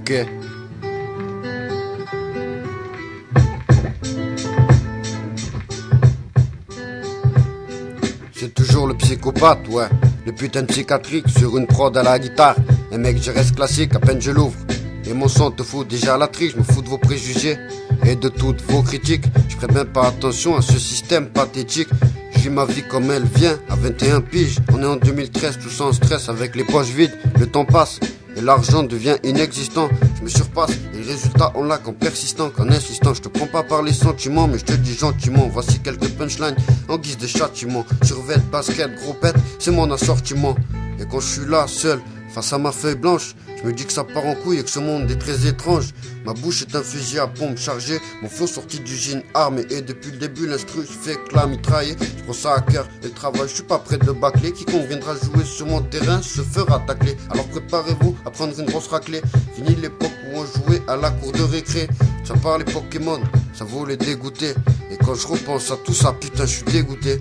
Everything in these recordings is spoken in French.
Ok. C'est toujours le psychopathe, ouais. Le putain de psychiatrique sur une prod à la guitare. Un mec, je reste classique, à peine je l'ouvre. Et mon son te fout déjà à la triche, je me fous de vos préjugés et de toutes vos critiques. Je ferai même pas attention à ce système pathétique. Je vis ma vie comme elle vient, à 21 piges. On est en 2013, tout sans stress, avec les poches vides. Le temps passe et l'argent devient inexistant. Je me surpasse et les résultats on l'a qu'en persistant, qu'en insistant. Je te prends pas par les sentiments, mais je te dis gentiment. Voici quelques punchlines en guise de châtiment. Survêt, basket, gros pète, c'est mon assortiment. Et quand je suis là, seul, face à ma feuille blanche, je me dis que ça part en couille et que ce monde est très étrange. Ma bouche est un fusil à pompe chargé, mon flow sorti d'usine armée. Et depuis le début l'instru fait que la mitraille. Je prends ça à cœur et le travail, je suis pas prêt de bâcler. Quiconque viendra jouer sur mon terrain se fera tacler. Alors préparez-vous à prendre une grosse raclée. Fini l'époque où on jouait à la cour de récré. Ça part les Pokémon, ça vaut les dégoûter. Et quand je repense à tout ça, putain je suis dégoûté.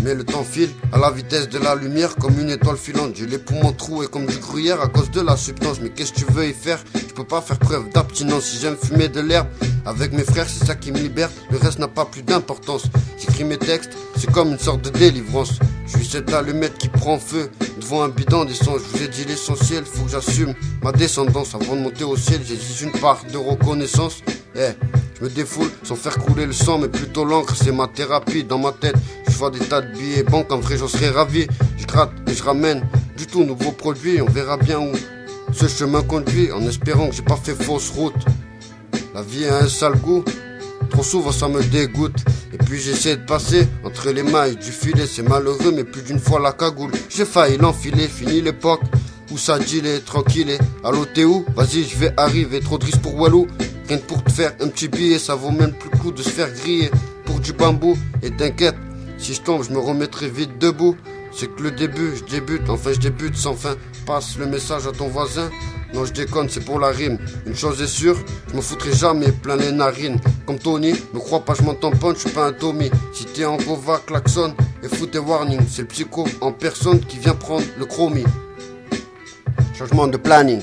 Mais le temps file à la vitesse de la lumière comme une étoile filante. J'ai les poumons troués comme du gruyère à cause de la substance. Mais qu'est-ce que tu veux y faire? Je peux pas faire preuve d'abstinence. Si j'aime fumer de l'herbe avec mes frères, c'est ça qui me libère. Le reste n'a pas plus d'importance. J'écris mes textes, c'est comme une sorte de délivrance. Je suis cette allumette qui prend feu devant un bidon d'essence. Je vous ai dit l'essentiel, faut que j'assume ma descendance. Avant de monter au ciel, j'exige une part de reconnaissance. Je me défoule sans faire couler le sang, mais plutôt l'encre, c'est ma thérapie. Dans ma tête, je vois des tas de billets banques, en vrai j'en serais ravi. Je gratte et je ramène du tout nouveau produit. On verra bien où ce chemin conduit, en espérant que j'ai pas fait fausse route. La vie a un sale goût, trop souvent ça me dégoûte. Et puis j'essaie de passer entre les mailles du filet. C'est malheureux mais plus d'une fois la cagoule j'ai failli l'enfiler. Fini l'époque où ça dealait, tranquille. Allô t'es où? Vas-y je vais arriver, trop triste pour Walou. Rien que pour te faire un petit billet, ça vaut même plus le coup de se faire griller pour du bambou. Et t'inquiète, si je tombe, je me remettrai vite debout. C'est que le début, je débute, enfin je débute sans fin. Passe le message à ton voisin. Non je déconne, c'est pour la rime. Une chose est sûre, je me foutrai jamais plein les narines. Comme Tony, me crois pas, je m'entends pas, je suis pas un Tommy. Si t'es en Gova, klaxon et fous tes warnings. C'est le psycho en personne qui vient prendre le chromie. Changement de planning.